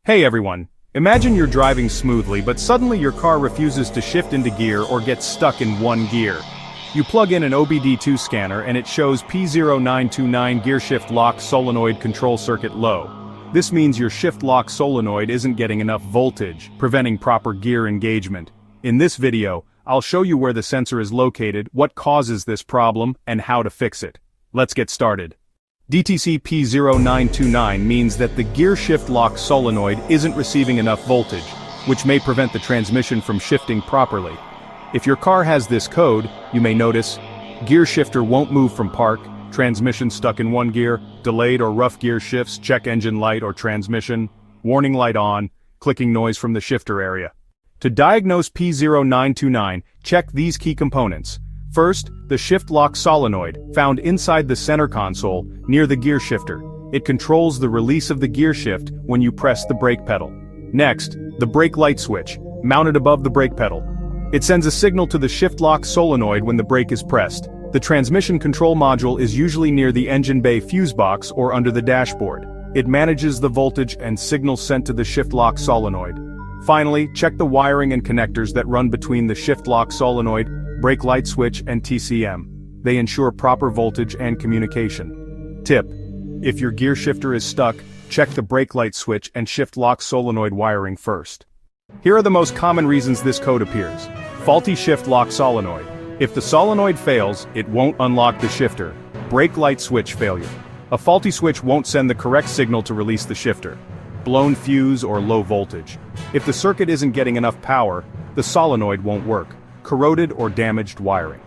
Hey everyone, imagine you're driving smoothly but suddenly your car refuses to shift into gear or gets stuck in one gear. You plug in an OBD-II scanner and it shows P0929 gear shift lock solenoid control circuit low. This means your shift lock solenoid isn't getting enough voltage, preventing proper gear engagement. In this video, I'll show you where the sensor is located, what causes this problem, and how to fix it. Let's get started. DTC P0929 means that the gear shift lock solenoid isn't receiving enough voltage, which may prevent the transmission from shifting properly. If your car has this code, you may notice gear shifter won't move from park, transmission stuck in one gear, delayed or rough gear shifts, check engine light or transmission, warning light on, clicking noise from the shifter area. To diagnose P0929, check these key components. First, the shift lock solenoid, found inside the center console, near the gear shifter. It controls the release of the gear shift when you press the brake pedal. Next, the brake light switch, mounted above the brake pedal. It sends a signal to the shift lock solenoid when the brake is pressed. The transmission control module is usually near the engine bay fuse box or under the dashboard. It manages the voltage and signals sent to the shift lock solenoid. Finally, check the wiring and connectors that run between the shift lock solenoid, brake light switch and TCM. They ensure proper voltage and communication. Tip: if your gear shifter is stuck, check the brake light switch and shift lock solenoid wiring first. Here are the most common reasons this code appears. Faulty shift lock solenoid. If the solenoid fails, it won't unlock the shifter. Brake light switch failure. A faulty switch won't send the correct signal to release the shifter. Blown fuse or low voltage. If the circuit isn't getting enough power, the solenoid won't work. Corroded or damaged wiring.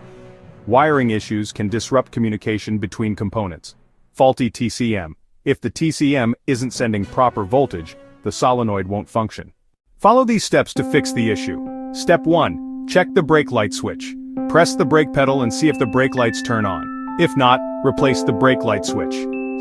Wiring issues can disrupt communication between components. Faulty TCM. If the TCM isn't sending proper voltage, the solenoid won't function. Follow these steps to fix the issue. Step 1. Check the brake light switch. Press the brake pedal and see if the brake lights turn on. If not, replace the brake light switch.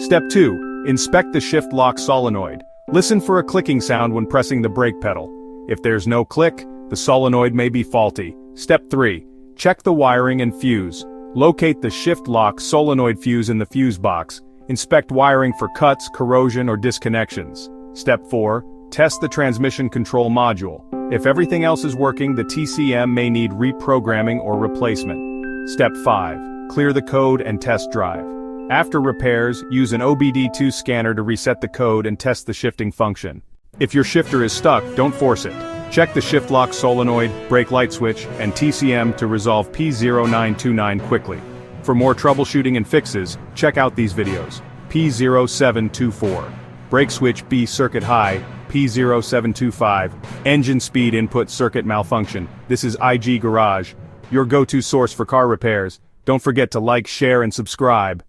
Step 2. Inspect the shift lock solenoid. Listen for a clicking sound when pressing the brake pedal. If there's no click, the solenoid may be faulty. Step 3. Check the wiring and fuse. Locate the shift lock solenoid fuse in the fuse box. Inspect wiring for cuts, corrosion, or disconnections. Step 4. Test the transmission control module. If everything else is working, the TCM may need reprogramming or replacement. Step 5. Clear the code and test drive. After repairs, use an OBD-II scanner to reset the code and test the shifting function. If your shifter is stuck, don't force it. Check the shift lock solenoid, brake light switch, and TCM to resolve P0929 quickly. For more troubleshooting and fixes, check out these videos. P0724. Brake switch B circuit high, P0725. Engine speed input circuit malfunction. This is IG Garage, your go-to source for car repairs. Don't forget to like, share, and subscribe.